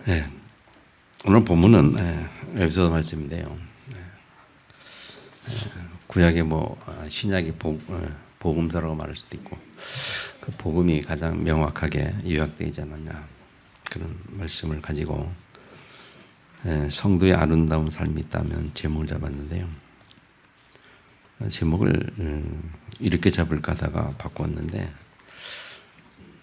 네, 오늘 본문은 에베소서 말씀인데요. 구약의 신약의 복음서라고 말할 수도 있고 그 복음이 가장 명확하게 요약되지 않았냐 그런 말씀을 가지고 성도의 아름다운 삶이 있다면 제목을 잡았는데요. 제목을 이렇게 잡을까 하다가 바꿨는데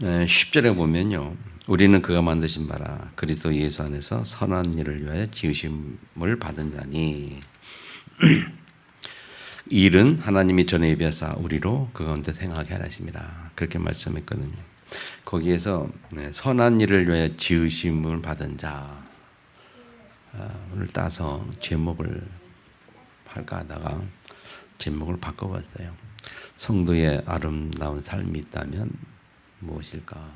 10절에 보면요. 우리는 그가 만드신 바라 그리스도 예수 안에서 선한 일을 위하여 지으심을 받은 자니 이 일은 하나님이 전에 예비하사 우리로 그 가운데 행하게 하심이라 그렇게 말씀했거든요. 거기에서 선한 일을 위하여 지으심을 받은 자 오늘 따서 제목을 할까 하다가 제목을 바꿔봤어요. 성도의 아름다운 삶이 있다면 무엇일까?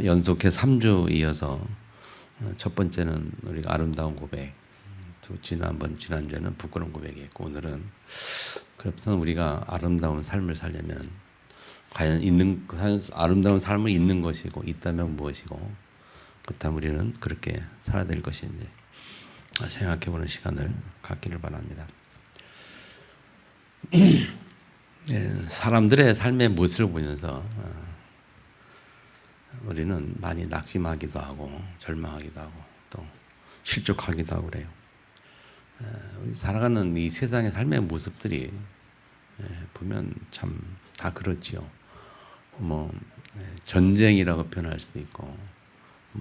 연속해 3주 이어서 첫 번째는 우리가 아름다운 고백, 지난주에는 부끄러운 고백이었고 오늘은 그래서 우리가 아름다운 삶을 살려면 과연 아름다운 삶을 있는 것이고 있다면 무엇이고 그렇다면 우리는 그렇게 살아야 될 것인지 생각해보는 시간을 갖기를 바랍니다. 사람들의 삶의 모습을 보면서 우리는 많이 낙심하기도 하고 절망하기도 하고 또 실족하기도 하고 그래요. 우리 살아가는 이 세상의 삶의 모습들이 보면 참 다 그렇지요. 전쟁이라고 표현할 수도 있고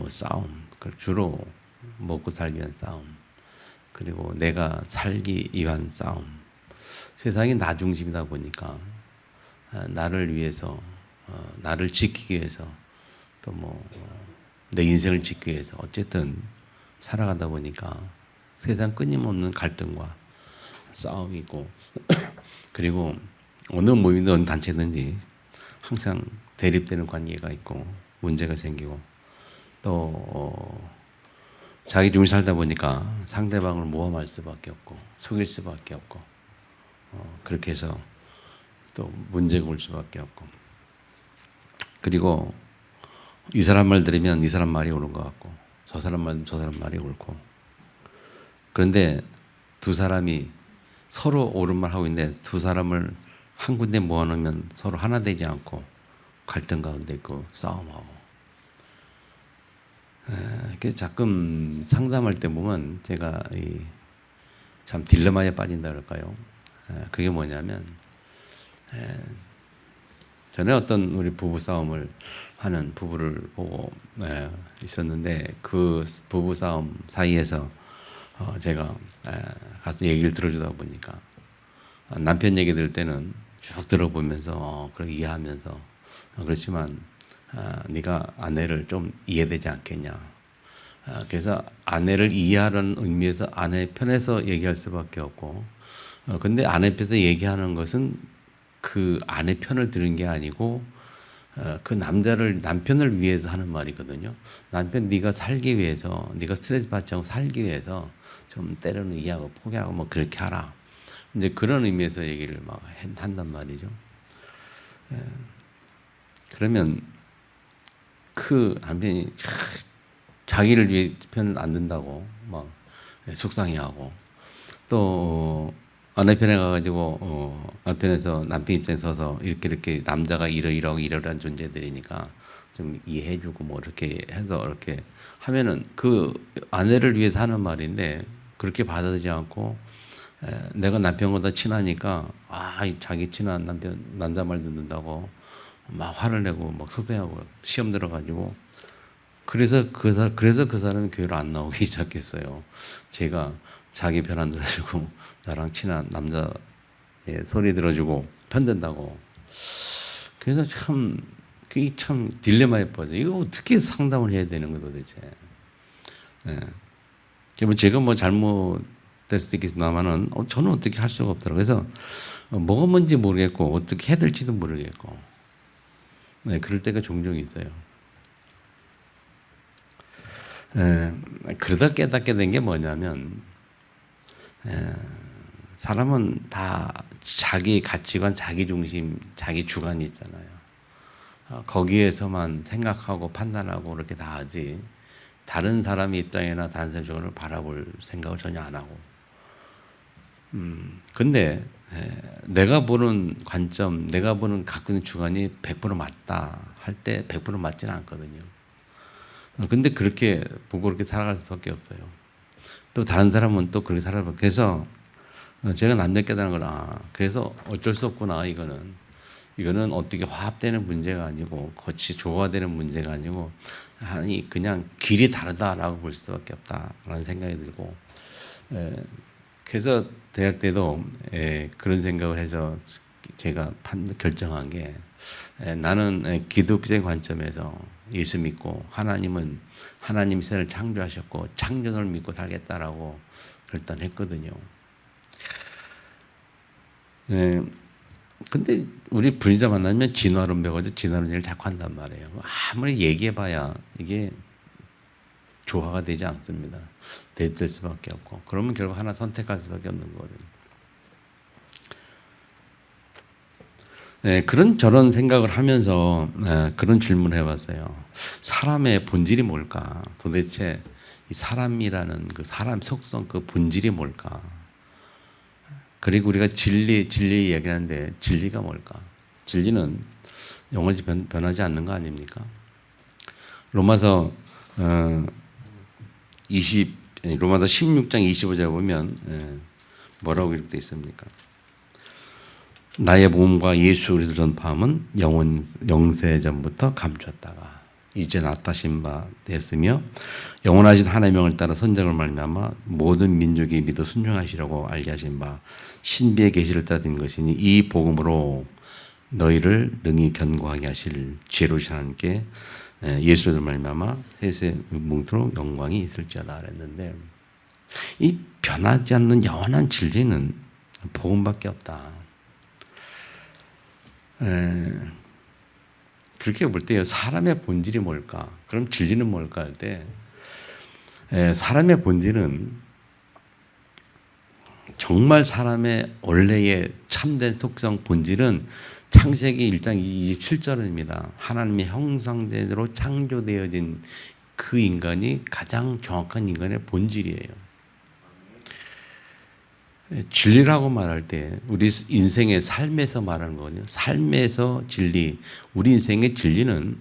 싸움, 주로 먹고 살기 위한 싸움, 그리고 내가 살기 위한 싸움. 세상이 나 중심이다 보니까 나를 위해서, 나를 지키기 위해서 또 내 인생을 지키기 위해서 어쨌든 살아가다 보니까 세상 끊임없는 갈등과 싸움이고 그리고 어느 모임이든 어느 단체든지 항상 대립되는 관계가 있고 문제가 생기고 또 자기 중심 살다 보니까 상대방을 모함할 수밖에 없고 속일 수밖에 없고 그렇게 해서 또 문제가 올 수밖에 없고 그리고 이 사람 말 들으면 이 사람 말이 옳은 것 같고 저 사람 말 저 사람 말이 옳고 그런데 두 사람이 서로 옳은 말 하고 있는데 두 사람을 한 군데 모아놓으면 서로 하나 되지 않고 갈등 가운데 있고 싸움하고 가끔 상담할 때 보면 제가 참 딜레마에 빠진다 그럴까요? 그게 뭐냐면 전에 어떤 우리 부부 싸움을 하는 부부를 보고 있었는데 그 부부 싸움 사이에서 제가 가서 얘기를 들어주다 보니까 남편 얘기 들을 때는 쭉 들어보면서 그렇게 이해하면서 그렇지만 네가 아내를 좀 이해되지 않겠냐. 그래서 아내를 이해하는 의미에서 아내 편에서 얘기할 수밖에 없고 근데 아내 편에서 얘기하는 것은 그 아내 편을 들은 게 아니고 그 남편을 위해서 하는 말이거든요. 남편 네가 살기 위해서 네가 스트레스 받지 않고 살기 위해서 좀 때로는 이해하고 포기하고 그렇게 하라. 이제 그런 의미에서 얘기를 한단 말이죠. 그러면 그 남편이 자기를 위해 편 안 든다고 속상해하고 또 아내 편에 가가지고 남편에서 남편 입장에 서서 이렇게 남자가 이러이러한 존재들이니까 좀 이해해주고 이렇게 해서 이렇게 하면은 그 아내를 위해서 하는 말인데 그렇게 받아들이지 않고 내가 남편보다 친하니까 자기 친한 남자 말 듣는다고 막 화를 내고 속상하고 시험 들어가지고 그래서 그 사람이 교회를 안 나오기 시작했어요. 제가 자기 편 안 들어주고 나랑 친한 남자 소리 들어주고 편든다고. 그래서 그게 참 딜레마에 빠져. 이거 어떻게 상담을 해야 되는 거야 도대체. 제가 잘못될 수도 있겠습니다만은 저는 어떻게 할 수가 없더라고요. 그래서 뭐가 뭔지 모르겠고 어떻게 해야 될지도 모르겠고 그럴 때가 종종 있어요. 그러다 깨닫게 된 게 뭐냐면 사람은 다 자기 가치관, 자기 중심, 자기 주관이 있잖아요. 거기에서만 생각하고 판단하고 그렇게 다 하지 다른 사람의 입장이나 다른 사람의 조건을 바라볼 생각을 전혀 안 하고 근데 내가 보는 관점, 내가 보는 갖고 있는 주관이 100% 맞다 할 때 100% 맞지는 않거든요. 근데 그렇게 보고 그렇게 살아갈 수밖에 없어요. 또 다른 사람은 또 그렇게 살아봐. 그래서 제가 남들 깨달은 건 그래서 어쩔 수 없구나 이거는 어떻게 화합되는 문제가 아니고 같이 조화되는 문제가 아니고 아니 그냥 길이 다르다라고 볼 수밖에 없다라는 생각이 들고 그래서 대학 때도 그런 생각을 해서 제가 결정한 게 나는 기독교적인 관점에서 예수 믿고 하나님이 세상을 창조하셨고 창조를 믿고 살겠다라고 결단했거든요. 근데 우리 불의자 만나면 진화론 배워가지고 진화론 얘기를 자꾸 한단 말이에요. 아무리 얘기해봐야 이게 조화가 되지 않습니다. 될 수밖에 없고 그러면 결국 하나 선택할 수밖에 없는 거거든요. 그런 저런 생각을 하면서 그런 질문을 해봤어요. 사람의 본질이 뭘까? 도대체 이 사람이라는 그 사람 속성 그 본질이 뭘까? 그리고 우리가 진리 얘기하는데 진리가 뭘까? 진리는 영원히 변하지 않는 거 아닙니까? 로마서 16장 25절 보면 뭐라고 이렇게 되어 있습니까? 나의 몸과 예수 그리스도를 전파함은 영세전부터 감추었다가 이제 나타신 바 됐으며 영원하신 하나님의 명을 따라 선정을 말미암아 모든 민족이 믿어 순종하시려고 알게 하신 바 신비의 계시를 따진 것이니 이 복음으로 너희를 능히 견고하게 하실 지혜로우신 하나님께 예수를 말미암아 세세 뭉토록 영광이 있을지어다 그랬는데 이 변하지 않는 영원한 진리는 복음밖에 없다. 그렇게 볼 때요 사람의 본질이 뭘까? 그럼 진리는 뭘까 할 때 사람의 본질은 정말 사람의 원래의 참된 속성 본질은 창세기 1장 27절입니다. 하나님의 형상대로 창조되어진 그 인간이 가장 정확한 인간의 본질이에요. 진리라고 말할 때 우리 인생의 삶에서 말하는 거거든요. 삶에서 진리, 우리 인생의 진리는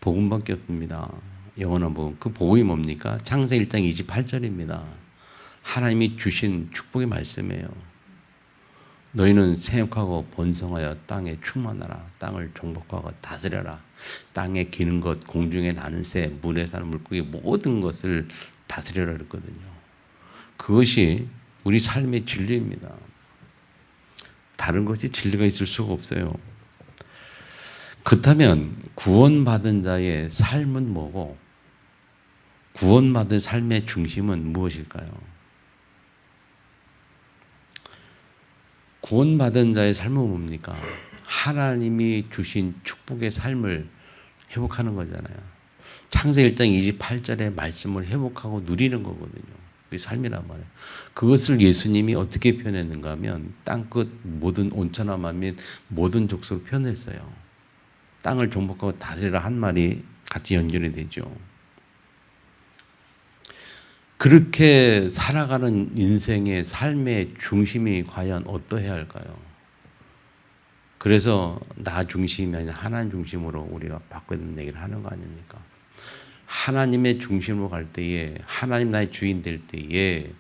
복음밖에 없습니다. 영원한 복음. 그 복음이 뭡니까? 창세기 1장 28절입니다. 하나님이 주신 축복의 말씀이에요. 너희는 생육하고 번성하여 땅에 충만하라. 땅을 정복하고 다스려라. 땅에 기는 것, 공중에 나는 새, 물에 사는 물고기 모든 것을 다스려라 그랬거든요. 그것이 우리 삶의 진리입니다. 다른 것이 진리가 있을 수가 없어요. 그렇다면 구원받은 자의 삶은 뭐고 구원받은 삶의 중심은 무엇일까요? 구원받은 자의 삶은 뭡니까? 하나님이 주신 축복의 삶을 회복하는 거잖아요. 창세기 1장 28절의 말씀을 회복하고 누리는 거거든요. 그게 삶이란 말이에요. 그것을 예수님이 어떻게 표현했는가 하면 땅끝 모든 온천하 만민 모든 족속을 표현했어요. 땅을 정복하고 다스리라 한 말이 같이 연결이 되죠. 그렇게 살아가는 인생의 삶의 중심이 과연 어떠해야 할까요? 그래서 나 중심이 아니라 하나님 중심으로 우리가 바꿔야 되는 얘기를 하는 거 아닙니까? 하나님의 중심으로 갈 때에 하나님 나의 주인 될 때에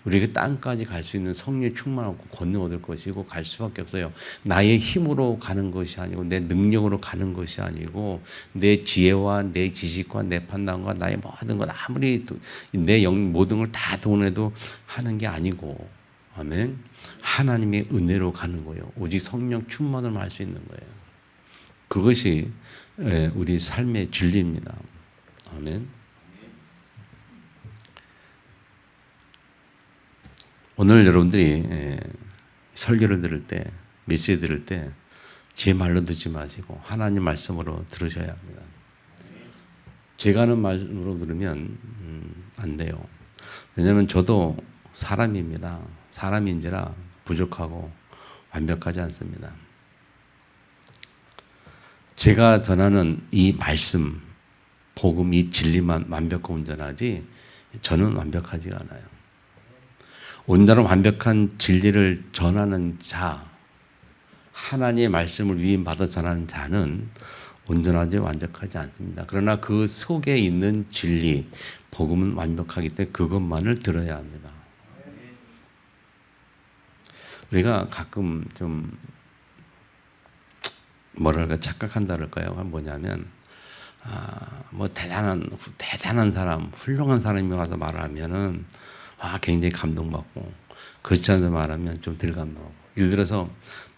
우리가 땅까지 갈 수 있는 성령 충만하고 권능 얻을 것이고 갈 수밖에 없어요. 나의 힘으로 가는 것이 아니고 내 능력으로 가는 것이 아니고 내 지혜와 내 지식과 내 판단과 나의 모든 것 아무리 내 모든 걸 다 돈해도 하는 게 아니고 아멘. 하나님의 은혜로 가는 거예요. 오직 성령 충만을 할 수 있는 거예요. 그것이 우리 삶의 진리입니다. 아멘. 오늘 여러분들이 설교를 들을 때, 메시지 들을 때 제 말로 듣지 마시고 하나님 말씀으로 들으셔야 합니다. 제가 하는 말로 들으면 안 돼요. 왜냐하면 저도 사람입니다. 사람인지라 부족하고 완벽하지 않습니다. 제가 전하는 이 말씀, 복음, 이 진리만 완벽하고 온전하지 저는 완벽하지가 않아요. 온전한 완벽한 진리를 전하는 자, 하나님의 말씀을 위임받아 전하는 자는 온전하지 완벽하지 않습니다. 그러나 그 속에 있는 진리, 복음은 완벽하기 때문에 그것만을 들어야 합니다. 우리가 가끔 좀 뭐랄까 착각한다 그럴까요? 뭐냐면 뭐 대단한 사람, 훌륭한 사람이 와서 말하면은 굉장히 감동받고 그렇지 않아서 말하면 좀 덜 감동하고. 예를 들어서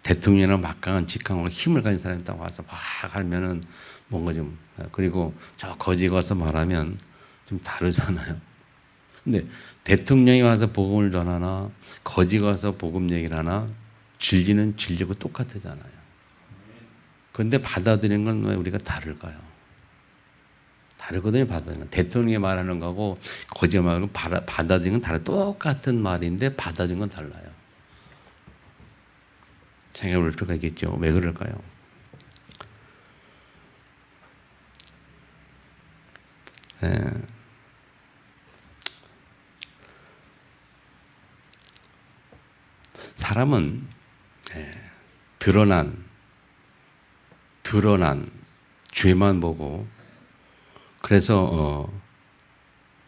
대통령이나 막강한 직함과 힘을 가진 사람이 딱 와서 막 하면은 뭔가 좀 그리고 저 거지 가서 말하면 좀 다르잖아요. 근데 대통령이 와서 복음을 전하나 거지가 와서 복음 얘기를 하나 진리는 진리고 똑같잖아요. 그런데 받아들이는 건 왜 우리가 다를까요? 다르거든요. 받아들이는 건. 대통령이 말하는 거하고 거지가 말하는 건 받아들이는 건 다르. 똑같은 말인데 받아들이는 건 달라요. 생각해 볼 필요가 있겠죠. 왜 그럴까요? 사람은 드러난 죄만 보고 그래서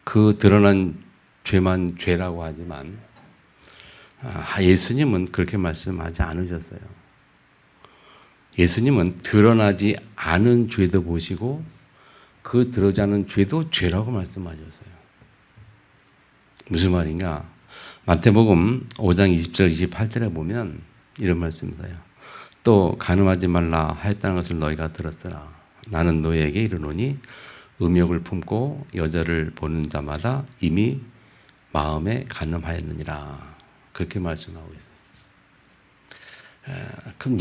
그 드러난 죄만 죄라고 하지만 예수님은 그렇게 말씀하지 않으셨어요. 예수님은 드러나지 않은 죄도 보시고 그 드러나지 않은 죄도 죄라고 말씀하셨어요. 무슨 말인가? 마태복음 5장 20절 28절에 보면 이런 말씀이에요. 또 간음하지 말라 하였다는 것을 너희가 들었으나 나는 너희에게 이르노니 음욕을 품고 여자를 보는 자마다 이미 마음에 간음하였느니라. 그렇게 말씀하고 있어요. 그럼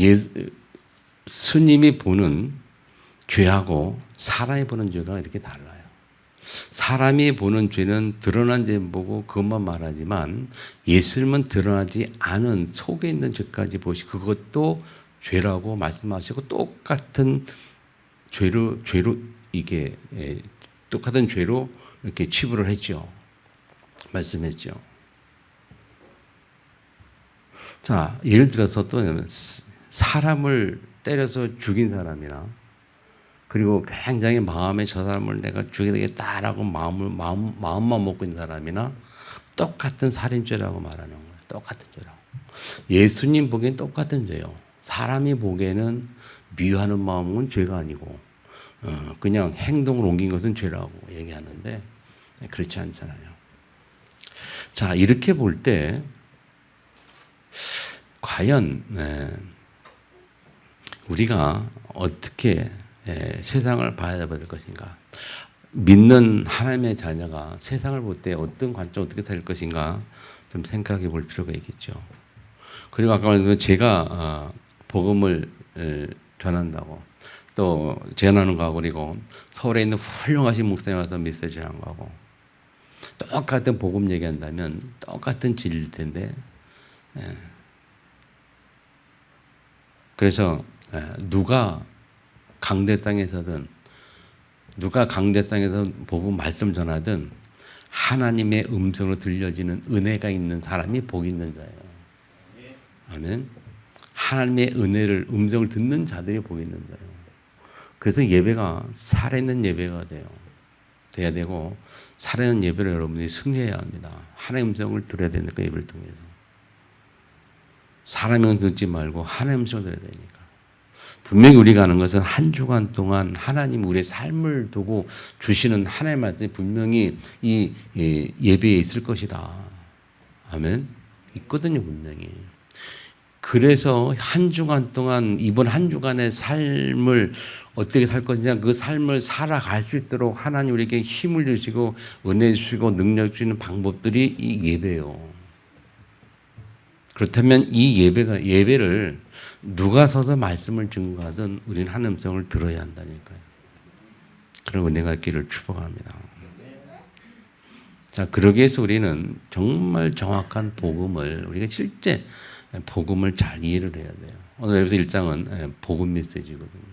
스님이 보는 죄하고 사람이 보는 죄가 이렇게 달라요. 사람이 보는 죄는 드러난 죄 보고 그것만 말하지만 예수님은 드러나지 않은 속에 있는 죄까지 보시고 그것도 죄라고 말씀하시고 똑같은 죄로 이게 똑같은 죄로 이렇게 치부를 했죠. 말씀했죠. 자, 예를 들어서 또 사람을 때려서 죽인 사람이나 그리고 굉장히 마음에 저 사람을 내가 죽여야 되겠다라고 마음만 먹고 있는 사람이나 똑같은 살인죄라고 말하는 거예요. 똑같은 죄라고. 예수님 보기엔 똑같은 죄요. 사람이 보기에는 미워하는 마음은 죄가 아니고 그냥 행동을 옮긴 것은 죄라고 얘기하는데 그렇지 않잖아요. 자, 이렇게 볼 때 과연 우리가 어떻게 세상을 봐야 될 것인가? 믿는 하나님의 자녀가 세상을 볼 때 어떤 관점 어떻게 될 것인가 좀 생각해 볼 필요가 있겠죠. 그리고 아까 말했던 제가 복음을 전한다고 또 전하는 거하고 그리고 서울에 있는 훌륭하신 목사님 와서 메시지 하는 거하고 똑같은 복음 얘기한다면 똑같은 진리일 텐데 그래서 누가 강대상에서 복음 말씀 전하든 하나님의 음성으로 들려지는 은혜가 있는 사람이 복 있는 자예요. 아멘. 하나님의 은혜를 음성을 듣는 자들이 복 있는 자예요. 그래서 예배가 살아있는 예배가 돼야 되고 살아있는 예배를 여러분이 승리해야 합니다. 하나님의 음성을 들어야 되니까 예배를 통해서 사람의 음성 듣지 말고 하나님의 음성을 들어야 되니까. 분명히 우리가 아는 것은 한 주간 동안 하나님 우리의 삶을 두고 주시는 하나님의 말씀이 분명히 이 예배에 있을 것이다. 아멘. 있거든요, 분명히. 그래서 한 주간 동안 이번 한 주간의 삶을 어떻게 살 것이냐 그 삶을 살아갈 수 있도록 하나님 우리에게 힘을 주시고 은혜 주시고 능력 주시는 방법들이 이 예배예요. 그렇다면 이 예배를 누가 서서 말씀을 증거하든 우리는 하나님의 음성을 들어야 한다니까요. 그런 은혜가 있기를 축복합니다. 자, 그러기 위해서 우리는 정말 정확한 복음을 우리가 실제 복음을 잘 이해를 해야 돼요. 오늘 에베소 1장은 복음 메시지거든요.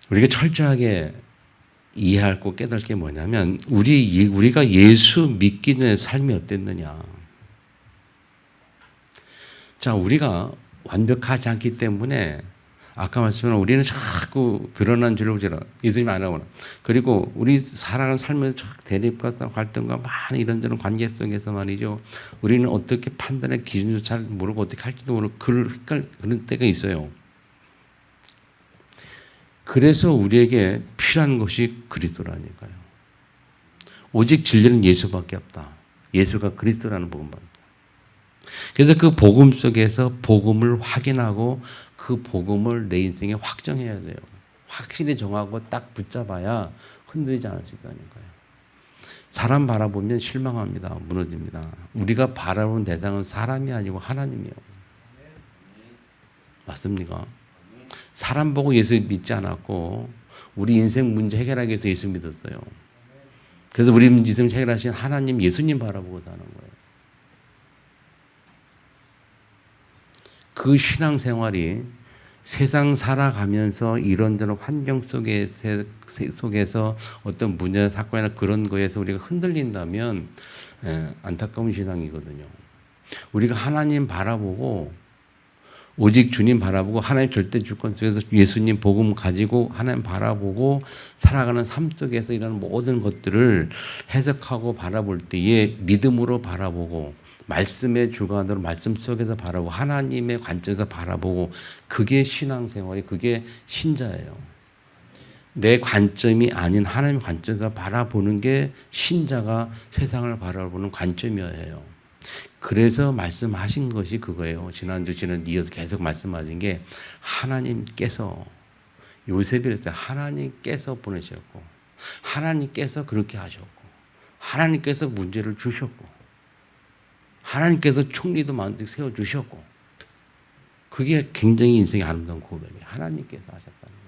우리가 철저하게 이해할 거 깨달을 게 뭐냐면 우리가 예수 믿기 전에 삶이 어땠느냐. 자, 우리가 완벽하지 않기 때문에 아까 말씀한 우리는 자꾸 드러난 줄로 예수님 안 하거나 그리고 우리 살아가는 삶에서 대립과 갈등과 많은 이런저런 관계 속에서 말이죠. 우리는 어떻게 판단의 기준도 잘 모르고 어떻게 할지도 모르고 그런 때가 있어요. 그래서 우리에게 필요한 것이 그리스도라니까요. 오직 진리는 예수밖에 없다. 예수가 그리스도라는 복음밖에. 그래서 그 복음 속에서 복음을 확인하고 그 복음을 내 인생에 확정해야 돼요. 확실히 정하고 딱 붙잡아야 흔들리지 않을 수 있다니까요. 사람 바라보면 실망합니다. 무너집니다. 우리가 바라보는 대상은 사람이 아니고 하나님이에요. 맞습니까? 사람 보고 예수 믿지 않았고 우리 인생 문제 해결하기 위해서 예수 믿었어요. 그래서 우리 인생 해결하신 하나님, 예수님 바라보고 사는 거예요. 그 신앙생활이 세상 살아가면서 이런저런 환경 속에서 어떤 문제, 사건이나 그런 거에서 우리가 흔들린다면 안타까운 신앙이거든요. 우리가 하나님 바라보고 오직 주님 바라보고 하나님 절대 주권 속에서 예수님 복음 가지고 하나님 바라보고 살아가는 삶 속에서 이런 모든 것들을 해석하고 바라볼 때에 믿음으로 바라보고 말씀의 주관으로 말씀 속에서 바라보고 하나님의 관점에서 바라보고 그게 신앙생활이 그게 신자예요. 내 관점이 아닌 하나님의 관점에서 바라보는 게 신자가 세상을 바라보는 관점이에요. 그래서 말씀하신 것이 그거예요. 지난주 이어서 계속 말씀하신 게 하나님께서 요셉이 그랬어요. 하나님께서 보내셨고 하나님께서 그렇게 하셨고 하나님께서 문제를 주셨고 하나님께서 총리도 만들어 세워주셨고 그게 굉장히 인생의 아름다운 고백이에요. 하나님께서 하셨다는 거예요.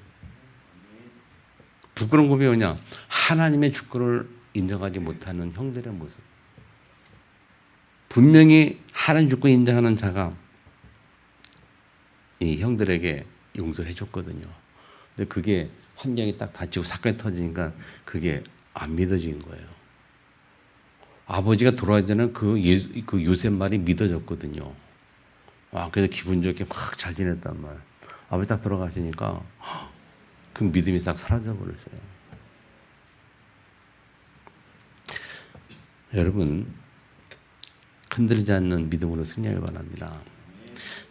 부끄러운 고백이 뭐냐? 하나님의 주권을 인정하지 못하는 형들의 모습. 분명히 하나님 주권을 인정하는 자가 이 형들에게 용서해 줬거든요. 근데 그게 환경이 딱 닫히고 사건이 터지니까 그게 안 믿어진 거예요. 아버지가 돌아와야 되는 그 요셉 말이 믿어졌거든요. 그래서 기분 좋게 막 잘 지냈단 말이에요. 아버지 딱 돌아가시니까 그 믿음이 싹 사라져 버렸어요. 여러분, 흔들리지 않는 믿음으로 승리하길 바랍니다.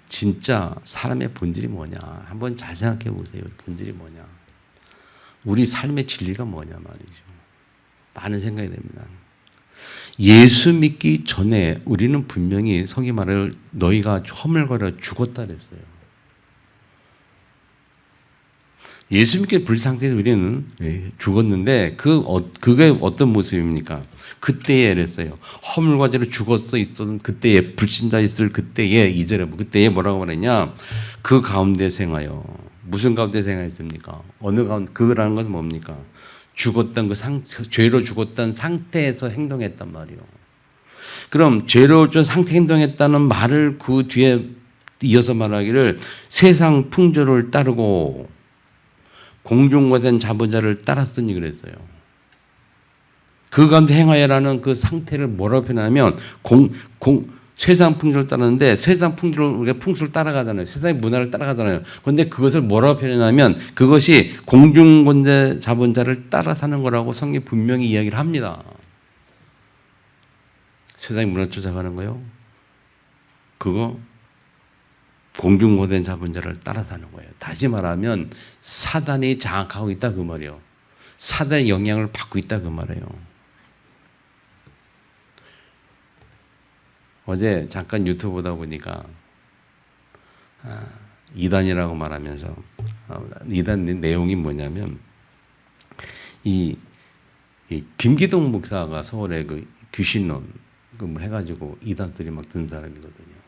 진짜 사람의 본질이 뭐냐? 한번 잘 생각해 보세요. 본질이 뭐냐? 우리 삶의 진리가 뭐냐 말이죠. 많은 생각이 됩니다. 예수 믿기 전에 우리는 분명히 성경 말을 너희가 허물거려 죽었다 그랬어요. 예수 믿기 불상태에서 우리는 죽었는데 그게 어떤 모습입니까? 그때에 그랬어요. 허물과 죄로 죽었어 있었던 그때에 불신자 있을 그때에 2절에 그때에 뭐라고 말했냐? 그 가운데 생하여 무슨 가운데 생하였습니까? 어느 가운데 그라는 것은 뭡니까? 죽었던 죄로 죽었던 상태에서 행동했단 말이요. 그럼 죄로 죽은 상태 행동했다는 말을 그 뒤에 이어서 말하기를 세상 풍조를 따르고 공중과 된 자보자를 따랐으니 그랬어요. 그 가운데 행하여라는 그 상태를 뭐라고 표현하면 세상 풍조를 따르는데 세상 풍조를 우리가 풍수를 따라가잖아요. 세상의 문화를 따라가잖아요. 그런데 그것을 뭐라고 표현하면 그것이 공중권세 잡은 자를 따라 사는 거라고 성경이 분명히 이야기를 합니다. 세상의 문화를 쫓아가는 거요. 그거 공중권세 잡은 자를 따라 사는 거예요. 다시 말하면 사단이 장악하고 있다 그 말이에요. 사단의 영향을 받고 있다 그 말이에요. 어제 잠깐 유튜브 보다 보니까 이단이라고 말하면서 이단 내용이 뭐냐면 이 김기동 목사가 서울에 그 귀신론 해가지고 이단들이 막 든 사람이거든요.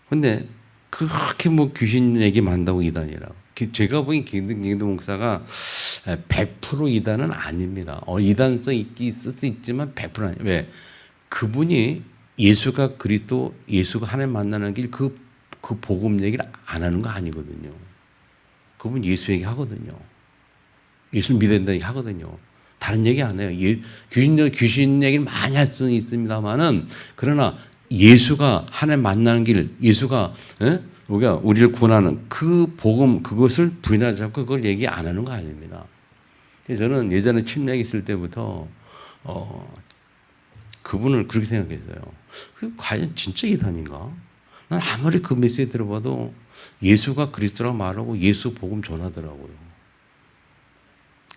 근데 그렇게 뭐 귀신 얘기만 한다고 이단이라고. 제가 보기엔 김기동 목사가 100% 이단은 아닙니다. 이단성 있을 수 있지만 100% 아니에요. 왜? 그분이 예수가 그리스도, 예수가 하나님 만나는 길 그 복음 얘기를 안 하는 거 아니거든요. 그분 예수 얘기하거든요. 예수를 믿어야 된다 얘기하거든요. 다른 얘기 안 해요. 귀신 얘기를 많이 할 수는 있습니다만은 그러나 예수가 하나님 만나는 길, 예수가 우리가 우리를 구원하는 그 복음 그것을 부인하지 않고 그걸 얘기 안 하는 거 아닙니다. 저는 예전에 침례 있을 때부터 그분을 그렇게 생각했어요. 과연 진짜 이단인가? 난 아무리 그 메시지 들어봐도 예수가 그리스도라고 말하고 예수 복음 전하더라고요.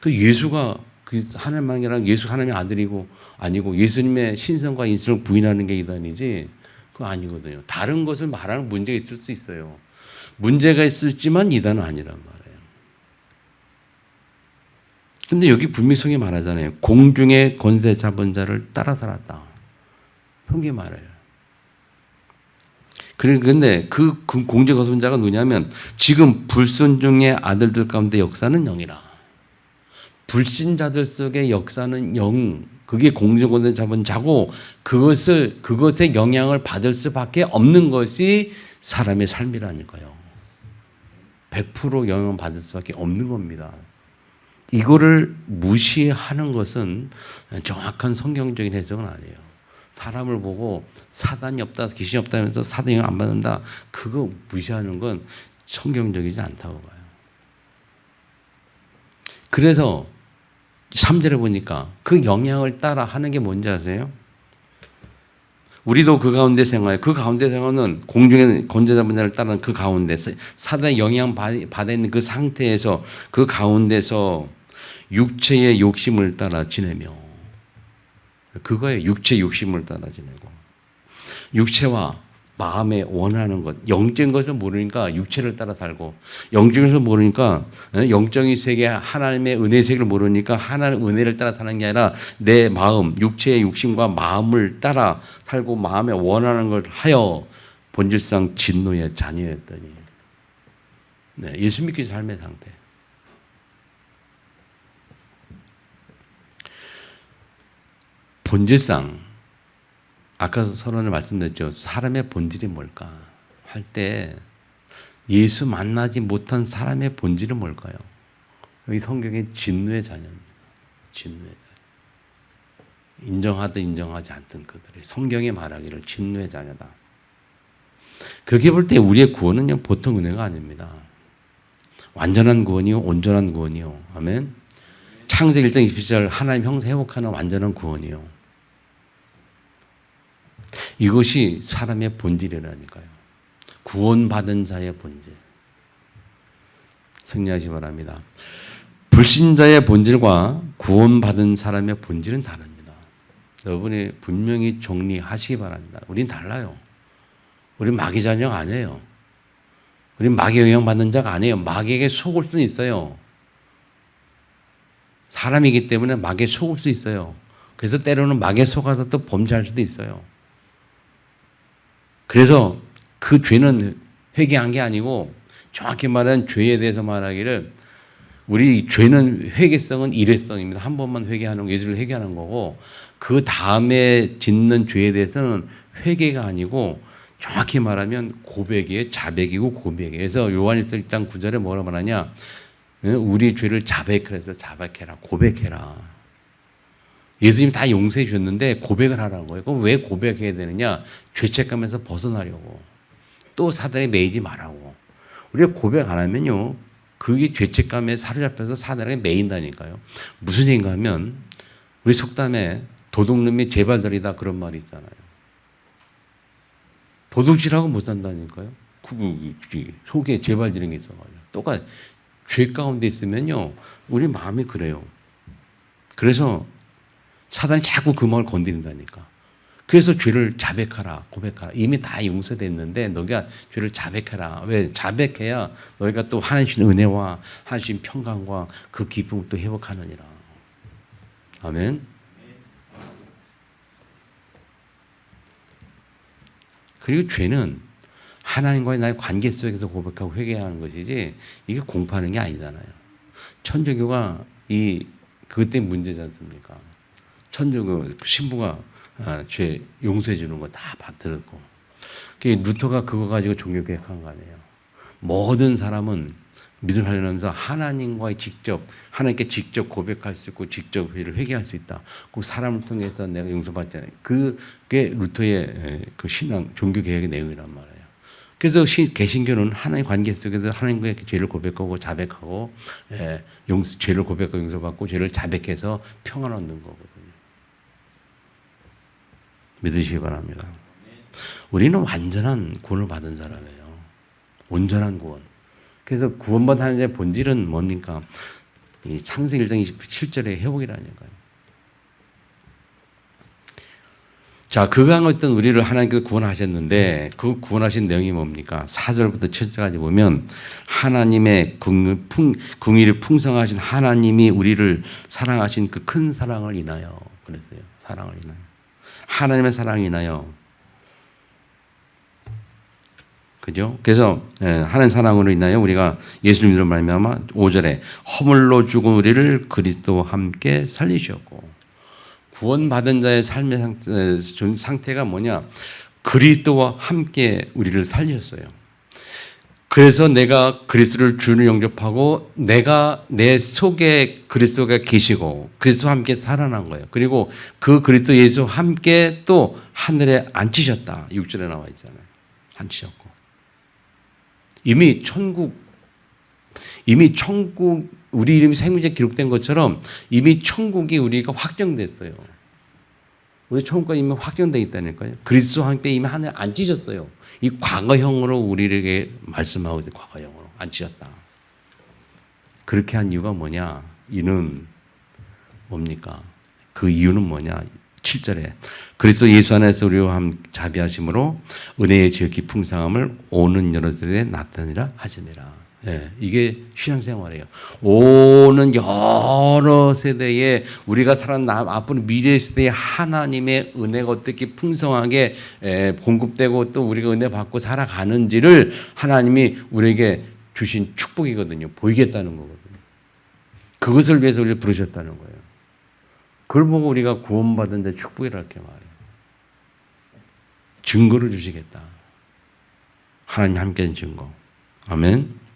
그 예수가 하나님이랑 예수 하나님의 아들이고 아니고 예수님의 신성과 인성을 부인하는 게 이단이지 그거 아니거든요. 다른 것을 말하는 문제가 있을 수 있어요. 문제가 있을지만 이단은 아니란 말이에요. 근데 여기 분명히 성경이 말하잖아요. 공중의 권세 잡은 자를 따라 살았다. 성경이 말해요. 그런데 그 공중의 권세 자가 누구냐면 지금 불순종의 아들들 가운데 역사는 영이라. 불신자들 속의 역사는 영, 그게 공중권세 잡은 자고 그것의 영향을 받을 수밖에 없는 것이 사람의 삶이라니까요. 100% 영향을 받을 수밖에 없는 겁니다. 이거를 무시하는 것은 정확한 성경적인 해석은 아니에요. 사람을 보고 사단이 없다, 귀신이 없다 하면서 사단이 영향 안 받는다. 그거 무시하는 건 성경적이지 않다고 봐요. 그래서 3절에 보니까 그 영향을 따라 하는 게 뭔지 아세요? 우리도 그 가운데 생활해요. 그 가운데 생활은 공중에 권세 잡은 자를 따르는 그 가운데 사단의 영향 받아 있는 그 상태에서 그 가운데서 육체의 욕심을 따라 지내며 그거에 육체의 욕심을 따라 지내고 육체와 마음에 원하는 것, 영적인 것을 모르니까 육체를 따라 살고 영적인 것을 모르니까 영적인 세계 하나님의 은혜 세계를 모르니까 하나님의 은혜를 따라 사는 게 아니라 내 마음, 육체의 욕심과 마음을 따라 살고 마음에 원하는 걸 하여 본질상 진노의 자녀였더니 예수 믿기 삶의 상태. 본질상 아까 서론에 말씀드렸죠. 사람의 본질이 뭘까 할 때 예수 만나지 못한 사람의 본질은 뭘까요? 여기 성경에 진노의 자녀입니다. 진노의 자녀. 인정하든 인정하지 않든 그들이 성경에 말하기를 진노의 자녀다. 그렇게 볼 때 우리의 구원은 보통 은혜가 아닙니다. 완전한 구원이요, 온전한 구원이요. 아멘. 창세기 1장 27절 하나님 형상 회복하는 완전한 구원이요. 이것이 사람의 본질이라니까요. 구원받은 자의 본질. 승리하시기 바랍니다. 불신자의 본질과 구원받은 사람의 본질은 다릅니다. 여러분이 분명히 정리하시기 바랍니다. 우린 달라요. 우린 마귀 자녀가 아니에요. 우린 마귀 영향받는 자가 아니에요. 마귀에게 속을 수는 있어요. 사람이기 때문에 마귀에 속을 수 있어요. 그래서 때로는 마귀에 속아서 또 범죄할 수도 있어요. 그래서 그 죄는 회개한 게 아니고 정확히 말하면 죄에 대해서 말하기를 우리 죄는 회개성은 일회성입니다. 한 번만 회개하는 거, 예수를 회개하는 거고 그 다음에 짓는 죄에 대해서는 회개가 아니고 정확히 말하면 고백이에요. 자백이고 고백이에요. 그래서 요한일서 1장 9절에 뭐라 말하냐? 우리 죄를 자백해서 자백해라. 고백해라. 예수님이 다 용서해 주셨는데 고백을 하라는 거예요. 그럼 왜 고백해야 되느냐? 죄책감에서 벗어나려고. 또 사단에 매이지 말라고. 우리가 고백 안 하면요. 그게 죄책감에 사로잡혀서 사단에 매인다니까요. 무슨 얘기인가 하면 우리 속담에 도둑놈이 제발들이다 그런 말이 있잖아요. 도둑질하고 못 산다니까요. 속에 제발들인 게 있어가지고. 똑같아요. 죄 가운데 있으면요. 우리 마음이 그래요. 그래서 사단이 자꾸 그 마음을 건드린다니까. 그래서 죄를 자백하라, 고백하라. 이미 다 용서됐는데 너희가 죄를 자백하라. 왜? 자백해야 너희가 또 하나님 은혜와 하나님 평강과 그 기쁨을 또 회복하느니라. 아멘. 그리고 죄는 하나님과의 나의 관계 속에서 고백하고 회개하는 것이지 이게 공포하는 게 아니잖아요. 천주교가 그것 때문에 문제지 않습니까? 천주교 신부가 죄 용서해 주는 거 다 받들었고 루터가 그거 가지고 종교 개혁한 거 아니에요. 모든 사람은 믿음을 살려면서 하나님께 직접 고백할 수 있고 직접 회개할 수 있다. 그 사람을 통해서 내가 용서받잖아요. 그게 루터의 그 신앙 종교 개혁의 내용이란 말이에요. 그래서 개신교는 하나님 관계 속에서 하나님과의 죄를 고백하고 자백하고 죄를 고백하고 용서받고 죄를 자백해서 평안 얻는 거거든요. 믿으시기 바랍니다. 우리는 완전한 구원을 받은 사람이에요. 온전한 구원. 그래서 구원받은 하나님의 본질은 뭡니까? 이 창세기 1장 27절의 회복이라니까요. 자, 그 강했던 우리를 하나님께서 구원하셨는데 그 구원하신 내용이 뭡니까? 4절부터 7절까지 보면 하나님의 긍휼이 풍성하신 하나님이 우리를 사랑하신 그 큰 사랑을 인하여 그랬어요. 사랑을 인하여. 하나님의 사랑을 인하여. 그죠? 그래서 하나님 사랑으로 인하여 우리가 예수를 믿음으로 말미암아 5절에 허물로 죽은 우리를 그리스도와 함께 살리셨고 구원받은 자의 삶의 상태가 뭐냐? 그리스도와 함께 우리를 살렸어요. 그래서 내가 그리스도를 주로 영접하고 내가 내 속에 그리스도가 계시고 그리스도와 함께 살아난 거예요. 그리고 그 그리스도 예수와 함께 또 하늘에 앉히셨다. 6절에 나와 있잖아요. 앉히셨고. 이미 천국 우리 이름이 생명책에 기록된 것처럼 이미 천국이 우리가 확정됐어요. 우리 천국과 이미 확정되어 있다니까요. 그리스도와 함께 이미 하늘에 앉히셨어요. 이 과거형으로 우리에게 말씀하고 있어요. 과거형으로 앉히셨다. 그렇게 한 이유가 뭐냐? 이는 뭡니까? 그 이유는 뭐냐? 7절에 그리스도 예수 안에서 우리와 함께 자비하심으로 은혜의 지극히 풍성함을 오는 여러 세대에 나타내라 하시니라. 예, 이게 신앙생활이에요. 오는 여러 세대에 우리가 살아난 앞으로 미래 세대에 하나님의 은혜가 어떻게 풍성하게 공급되고 또 우리가 은혜 받고 살아가는지를 하나님이 우리에게 주신 축복이거든요. 보이겠다는 거거든요. 그것을 위해서 우리를 부르셨다는 거예요. 그걸 보고 우리가 구원받은 데 축복이라 이렇게 말해요. 증거를 주시겠다. 하나님 함께한 증거. 아멘.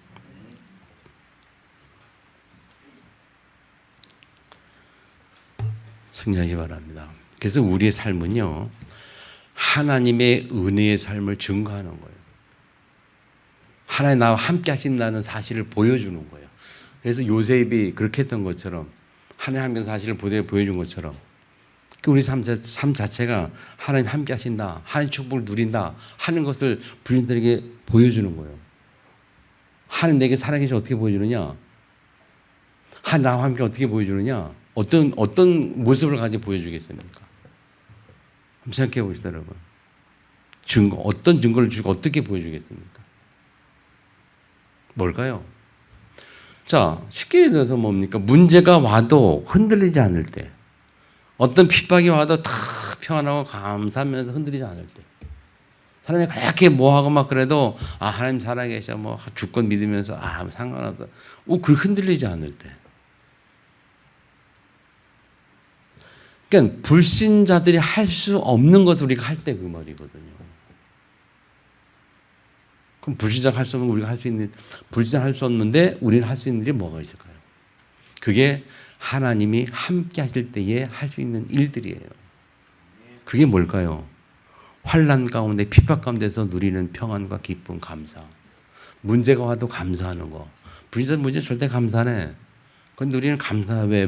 승리하기 바랍니다. 그래서 우리의 삶은요, 하나님의 은혜의 삶을 증거하는 거예요. 하나님 나와 함께 하신다는 사실을 보여주는 거예요. 그래서 요셉이 그렇게 했던 것처럼 하나님 함께 사실을 보여준 것처럼 우리 삶 자체가 하나님 함께 하신다, 하나님 축복을 누린다 하는 것을 부인들에게 보여주는 거예요. 하나님 내게 살아계시 어떻게 보여주느냐? 하나님 나와 함께 어떻게 보여주느냐? 어떤 모습을 가지고 보여주겠습니까? 한번 생각해 보시죠, 여러분. 어떤 증거를 주고 어떻게 보여주겠습니까? 뭘까요? 자, 쉽게 얘기해서 뭡니까? 문제가 와도 흔들리지 않을 때, 어떤 핍박이 와도 다 평안하고 감사하면서 흔들리지 않을 때, 사람이 그렇게 뭐하고 막 그래도 하나님 살아계셔 뭐 주권 믿으면서 상관없다. 그 흔들리지 않을 때. 그러니까 불신자들이 할 수 없는 것을 우리가 할 때 그 말이거든요. 그럼 불신자가 할 수 없는 우리가 할 수 있는, 불신자 할 수 없는데 우리는 할 수 있는 일이 뭐가 있을까요? 그게 하나님이 함께 하실 때에 할 수 있는 일들이에요. 그게 뭘까요? 환난 가운데 핍박 가운데서 누리는 평안과 기쁨, 감사. 문제가 와도 감사하는 거. 불신자 문제 절대 감사네. 근데 우리는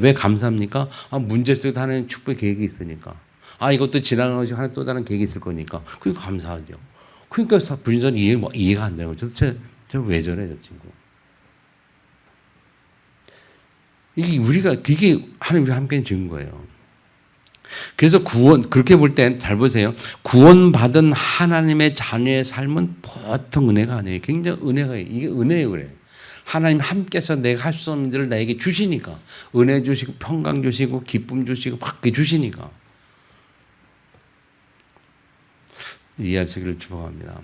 왜 감사합니까? 문제 속에 하나님 축복의 계획이 있으니까. 이것도 지나가는 것이 하나님 또 다른 계획이 있을 거니까. 그게 감사하죠. 그러니까 불신자는 이해가 안 되는 거죠. 저 왜 저래, 저 친구. 그게 하나님이 함께 준 거예요. 그래서 그렇게 볼 땐 잘 보세요. 구원받은 하나님의 자녀의 삶은 보통 은혜가 아니에요. 굉장히 은혜가, 이게 은혜예요, 그래. 하나님 함께서 내가 할 수 없는 일을 나에게 주시니까. 은혜 주시고, 평강 주시고, 기쁨 주시고, 밖에 주시니까. 이해할 수 있기를 축복합니다.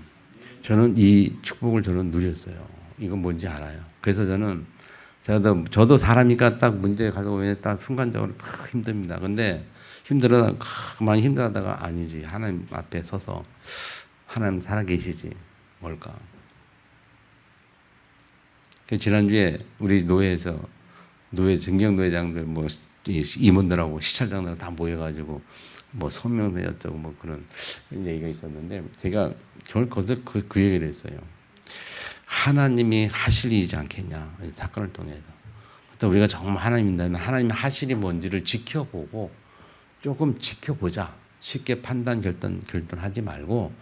저는 이 축복을 누렸어요. 이건 뭔지 알아요. 그래서 저도 사람이니까 딱 문제 가지고 오면 딱 순간적으로 딱 힘듭니다. 근데 많이 힘들다가 아니지. 하나님 앞에 서서 하나님 살아계시지. 뭘까? 지난주에 우리 노회 정경노회장들 뭐 임원들하고 시찰장들 다 모여가지고 뭐 서명회 어쩌고 뭐 그런 얘기가 있었는데 제가 거기서 그 얘기를 했어요. 하나님이 하실 일이지 않겠냐, 이 사건을 통해서. 또 우리가 정말 하나님이라면 하나님의 하실이 뭔지를 지켜보고 조금 지켜보자. 쉽게 결단하지 말고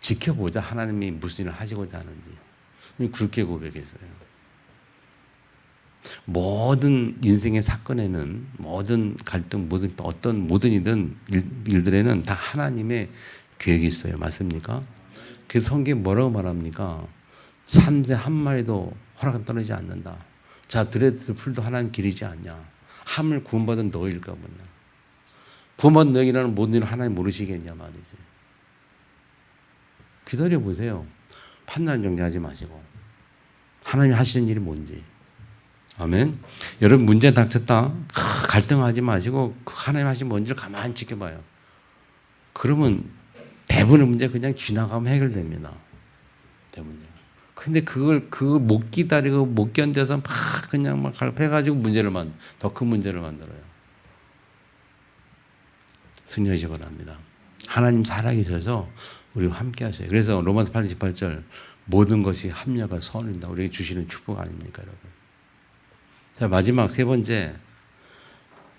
지켜보자. 하나님이 무슨 일을 하시고자 하는지. 그렇게 고백했어요. 모든 인생의 사건에는 모든 갈등, 모든 일들에는 다 하나님의 계획이 있어요. 맞습니까? 그래서 성경에 뭐라고 말합니까? 참새 한 마리도 허락은 떨어지지 않는다. 자, 들에서 풀도 하나님 길이지 않냐. 함을 구원받은 너희일까 보냐. 구원받은 너희라는 모든 일을 하나님 모르시겠냐 말이지. 기다려보세요. 판단 정리하지 마시고. 하나님이 하시는 일이 뭔지. 아멘. 여러분 문제 닥쳤다. 갈등하지 마시고 하나님 하신 뭔지를 가만히 지켜봐요. 그러면 대부분의 문제 그냥 지나가면 해결됩니다. 대부분. 근데 그걸 못 기다리고 못 견뎌서 그냥 갈패가지고 더 큰 문제를 만들어요. 승리하시기 바랍니다. 하나님 살아계셔서 우리와 함께 하세요. 그래서 로마서 8장 18절 모든 것이 합력과 선입니다. 우리에게 주시는 축복 아닙니까, 여러분? 자, 마지막 세 번째,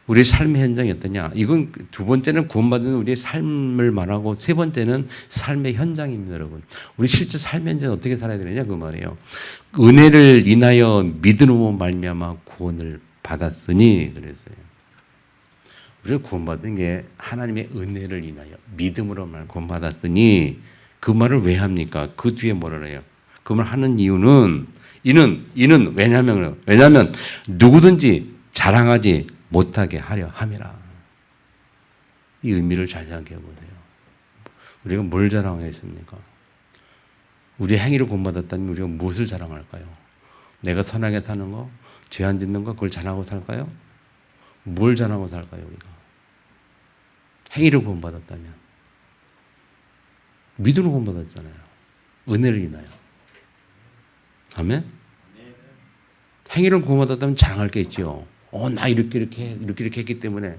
우리의 삶의 현장이 어떠냐? 이건 두 번째는 구원받은 우리의 삶을 말하고 세 번째는 삶의 현장입니다, 여러분. 우리 실제 삶의 현장은 어떻게 살아야 되느냐 그 말이에요. 은혜를 인하여 믿음으로 말미암아 구원을 받았으니 그랬어요. 우리가 구원받은 게 하나님의 은혜를 인하여 믿음으로 말 구원받았으니 그 말을 왜 합니까? 그 뒤에 뭐라 해요? 그 말 하는 이유는 이는 왜냐하면 누구든지 자랑하지 못하게 하려 함이라. 이 의미를 잘 생각해 보세요. 우리가 뭘 자랑하겠습니까? 우리 행위를 구원받았다면 우리가 무엇을 자랑할까요? 내가 선하게 사는 거, 죄 안 짓는 거, 그걸 자랑하고 살까요? 뭘 자랑하고 살까요, 우리가? 행위를 구원받았다면. 믿음으로 구원받았잖아요. 은혜를 인하여. 아멘? 행위를 구원받았다면 자랑할 게 있죠. 나 이렇게 했기 때문에.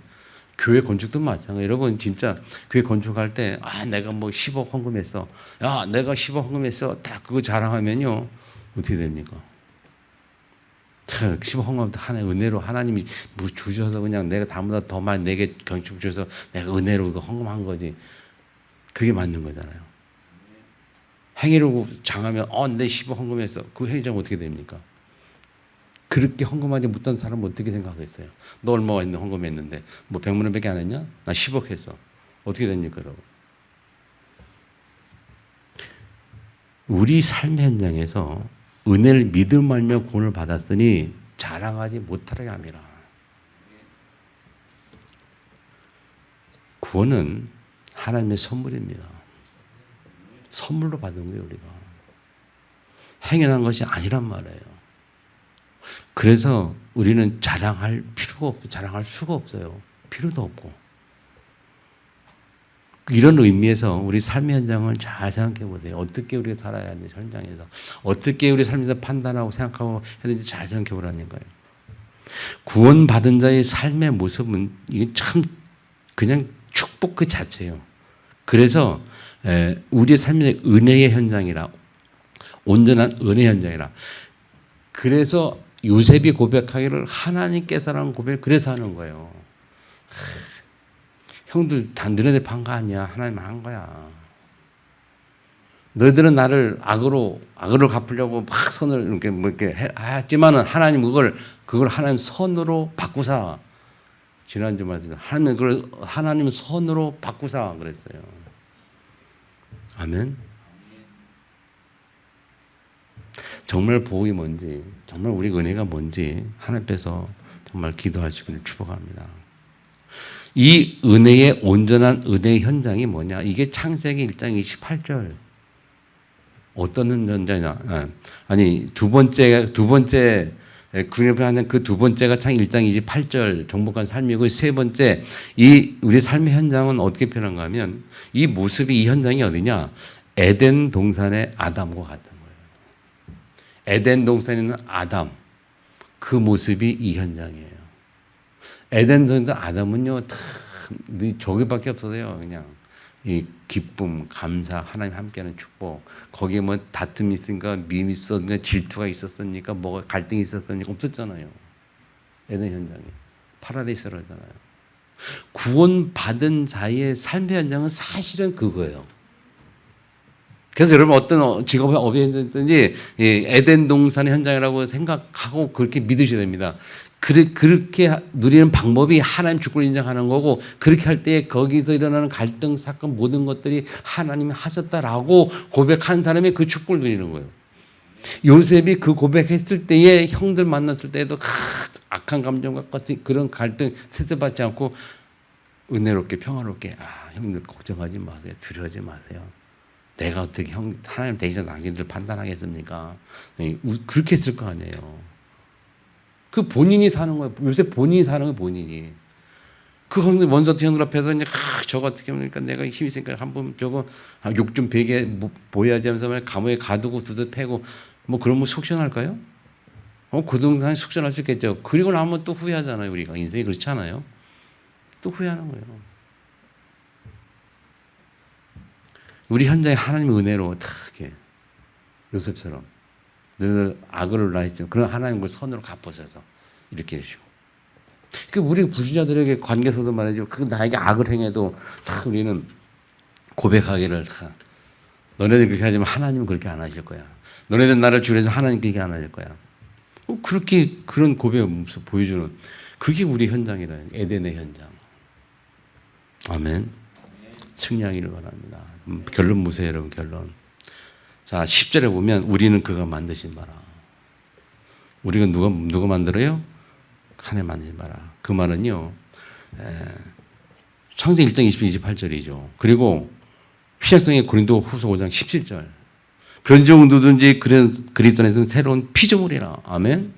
교회 건축도 마찬가지예요. 여러분 진짜 교회 건축할 때 내가 뭐 10억 헌금했어. 야, 내가 10억 헌금했어. 딱 그거 자랑하면요. 어떻게 됩니까? 10억 헌금 하나의 은혜로 하나님이 주셔서 그냥 내가 다보다 더 많이 내게 건축 주셔서 내가 은혜로 이거 헌금한 거지. 그게 맞는 거잖아요. 행위로 장하면 내 10억 헌금했어. 그 행위장 어떻게 됩니까? 그렇게 헌금하지 못한 사람은 어떻게 생각했어요? 너 얼마 있는 헌금했는데 뭐 100만 원밖에 안 했냐? 나 10억 했어. 어떻게 됩니까, 여러분? 우리 삶의 현장에서 은혜를 믿음 알며 구원을 받았으니 자랑하지 못하려 함이라. 구원은 하나님의 선물입니다. 선물로 받은 거예요, 우리가. 행연한 것이 아니란 말이에요. 그래서 우리는 자랑할 수가 없어요. 필요도 없고. 이런 의미에서 우리 삶의 현장을 잘 생각해 보세요. 어떻게 우리가 살아야 하는지 현장에서. 어떻게 우리 삶에서 판단하고 생각하고 해야 되는지 잘 생각해 보라니까요. 구원받은 자의 삶의 모습은 이게 참 그냥 축복 그 자체예요. 그래서 우리의 삶의 은혜의 현장이라, 온전한 은혜 현장이라. 그래서 요셉이 고백하기를 하나님께서라는 고백을 그래서 하는 거예요. 형들 다 너네들 반 거 아니야. 하나님 한 거야. 너희들은 나를 악으로 갚으려고 막 선을 이렇게 했지만은 하나님 그걸 하나님 선으로 바꾸사. 지난주 말씀 하나님 선으로 바꾸사 그랬어요. 아멘. 정말 복이 뭔지, 정말 우리 은혜가 뭔지 하나님께서 정말 기도할 수 있기를 축복합니다. 이 은혜의 온전한 은혜의 현장이 뭐냐? 이게 창세기 1장 28절. 어떤 현장이냐? 아니 두 번째 구약에 하는 그 두 번째가 창 1장 28절 정복한 삶이고, 세 번째 이 우리 삶의 현장은 어떻게 표현한가 하면 이 모습이, 이 현장이 어디냐? 에덴 동산의 아담과 같은 거예요. 에덴 동산에 있는 아담, 그 모습이 이 현장이에요. 에덴 동산 아담은요, 다 저기밖에 없어요. 그냥 이 기쁨, 감사, 하나님 함께하는 축복. 거기에 뭐 다툼이 있으니까, 미움이 있었으니까, 질투가 있었으니까, 뭐가 갈등이 있었으니까 없었잖아요. 에덴 현장이 파라다이스라잖아요. 구원받은 자의 삶의 현장은 사실은 그거예요. 그래서 여러분 어떤 직업이 어디든지 에덴 동산의 현장이라고 생각하고 그렇게 믿으셔야 됩니다. 그렇게 누리는 방법이 하나님 주권을 인정하는 거고, 그렇게 할 때 거기서 일어나는 갈등, 사건 모든 것들이 하나님이 하셨다라고 고백한 사람이 그 축복을 누리는 거예요. 요셉이 그 고백했을 때에 형들 만났을 때에도 악한 감정과 같은 그런 갈등 세세받지 않고 은혜롭게 평화롭게, 형들 걱정하지 마세요. 두려워하지 마세요. 내가 어떻게 하나님 대신 당신들 판단하겠습니까? 그렇게 했을 거 아니에요. 그 본인이 사는 거예요. 요새 본인이 사는 거예요, 본인이. 그 형들 먼저 형들 앞에서 이제 저거 어떻게 합니까? 내가 힘이 있으니까 한번 저거 욕 좀 베게 보여야지 하면서 감옥에 가두고 두들 패고 뭐 그러면 속전할까요? 그 동산이 속전할 수 있겠죠. 그리고 나면 또 후회하잖아요, 우리가. 인생이 그렇지 않아요? 또 후회하는 거예요. 우리 현장에 하나님의 은혜로 탁 요셉처럼 늘 악을 나했지만 그런 하나님을 선으로 갚으셔서 이렇게 해주시고, 그 우리 불신자들에게 관계에서도 말이죠. 그 나에게 악을 행해도 탁 우리는 고백하기를 탁, 너네들 그렇게 하지만 하나님은 그렇게 안 하실 거야. 너네들 나를 죽이려면 하나님 그렇게 안 하실 거야. 그렇게 그런 고백을 보여주는, 그게 우리 현장이라, 에덴의 현장. 아멘. 승리하기를 바랍니다. 결론 보세요, 여러분. 결론. 자, 10절에 보면 우리는 그가 만드신 바라. 우리가 누가 만들어요? 하나님 만드신 바라. 그 말은요, 창세기 1장 28절이죠. 그리고 신약성의 고린도 후서 5장 17절. 그런 정도든지 그리스도 안에서는 새로운 피조물이라. 아멘.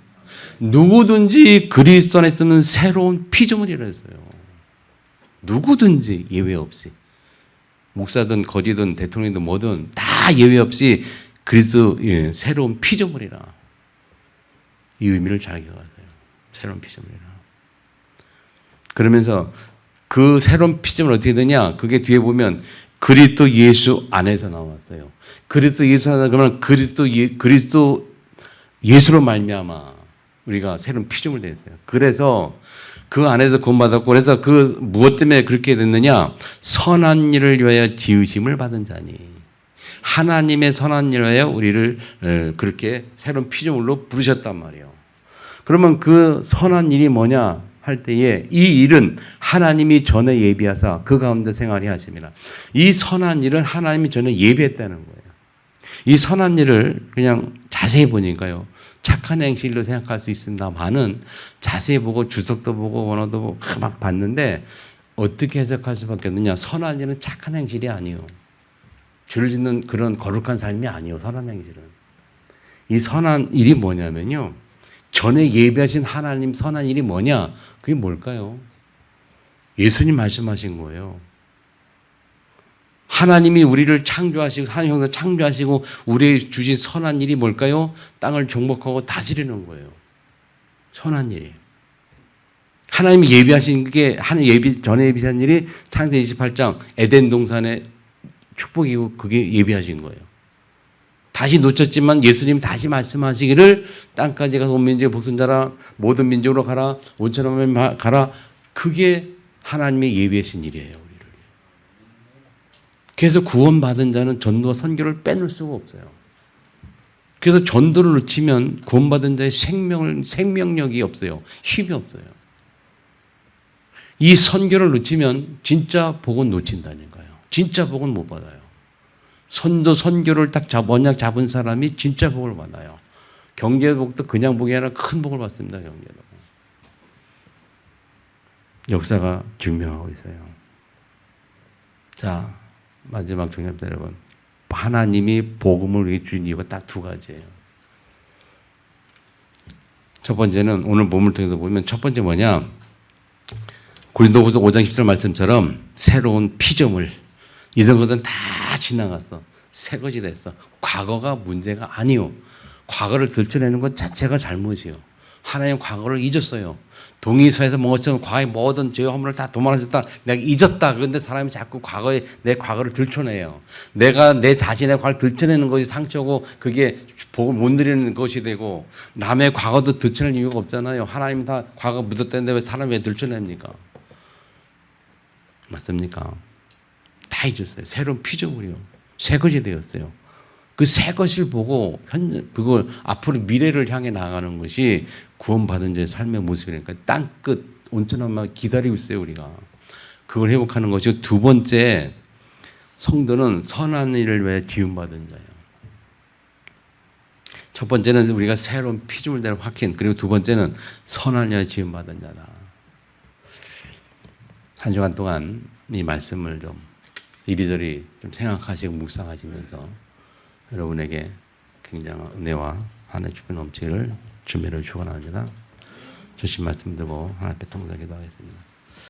누구든지 그리스도 안에 있으면 새로운 피조물이라 했어요. 누구든지 예외 없이. 목사든 거지든 대통령이든 뭐든 다 예외 없이 그리스도 새로운 피조물이라. 이 의미를 잘 기억하세요. 새로운 피조물이라. 그러면서 그 새로운 피조물 어떻게 되냐? 그게 뒤에 보면 그리스도 예수 안에서 나왔어요. 그리스도 예수 안에서, 그러면 그리스도 예수로 말미암아 우리가 새로운 피조물 됐어요. 그래서 그 안에서 구원받았고, 그래서 그 무엇 때문에 그렇게 됐느냐? 선한 일을 위하여 지으심을 받은 자니. 하나님의 선한 일을 위하여 우리를 그렇게 새로운 피조물로 부르셨단 말이에요. 그러면 그 선한 일이 뭐냐 할 때에, 이 일은 하나님이 전에 예비하사 그 가운데 생활이 하십니다. 이 선한 일은 하나님이 전에 예비했다는 거예요. 이 선한 일을 그냥 자세히 보니까요, 착한 행실로 생각할 수 있습니다만은, 자세히 보고 주석도 보고 원어도 보고 막 봤는데 어떻게 해석할 수밖에 없느냐? 선한 일은 착한 행실이 아니에요. 죄를 짓는 그런 거룩한 삶이 아니에요. 선한 행실은. 이 선한 일이 뭐냐면요, 전에 예비하신 하나님 선한 일이 뭐냐? 그게 뭘까요? 예수님 말씀하신 거예요. 하나님이 우리를 창조하시고, 하나님 형상 창조하시고 우리에게 주신 선한 일이 뭘까요? 땅을 정복하고 다스리는 거예요. 선한 일이. 하나님이 예비하신 게, 전에 예비한 일이 창세기 28장 에덴 동산의 축복이고, 그게 예비하신 거예요. 다시 놓쳤지만 예수님이 다시 말씀하시기를, 땅까지 가서 온 민족의 복순자라, 모든 민족으로 가라, 온천하면 가라. 그게 하나님의 예비하신 일이에요. 그래서 구원받은 자는 전도와 선교를 빼놓을 수가 없어요. 그래서 전도를 놓치면 구원받은 자의 생명력이 없어요. 힘이 없어요. 이 선교를 놓치면 진짜 복은 놓친다니까요. 진짜 복은 못 받아요. 선교를 딱 언약 잡은 사람이 진짜 복을 받아요. 경제복도 그냥 복이 아니라 큰 복을 받습니다. 경제복. 역사가 증명하고 있어요. 자, 마지막 정리합니다, 여러분. 하나님이 복음을 우리에게 주신 이유가 딱 두 가지예요. 첫 번째는 오늘 본문을 통해서 보면, 첫 번째 뭐냐? 고린도후서 5장 10절 말씀처럼 새로운 피조물. 이런 것은 다 지나갔어. 새 것이 됐어. 과거가 문제가 아니요. 과거를 들춰내는 것 자체가 잘못이에요. 하나님 과거를 잊었어요. 동의서에서 뭐처럼 과거의 모든 죄와 허물을 다 도말하셨다. 내가 잊었다. 그런데 사람이 자꾸 과거에 내 과거를 들춰내요. 내가 내 자신의 과거를 들춰내는 것이 상처고 그게 복을 못 누리는 것이 되고 남의 과거도 들춰낼 이유가 없잖아요. 하나님 다 과거 묻었다는데 왜 사람이 왜 들춰냅니까? 맞습니까? 다 잊었어요. 새로운 피조물이요. 새 것이 되었어요. 그 새 것을 보고 그걸 앞으로 미래를 향해 나아가는 것이 구원받은 자의 삶의 모습이니까 땅끝 온전한 말 기다리고 있어요. 우리가 그걸 회복하는 것이고, 두 번째, 성도는 선한 일을 위해 지음받은 자예요. 첫 번째는 우리가 새로운 피조물 되는 확신, 그리고 두 번째는 선한 일에 지음받은 자다. 한 주간 동안 이 말씀을 좀 이리저리 좀 생각하시고 묵상하시면서 여러분에게 굉장한 은혜와 하나님의 축복이 넘치기를 주님으로 축원합니다. 주신 말씀 듣고 하나님 앞에 통성기도 하겠습니다.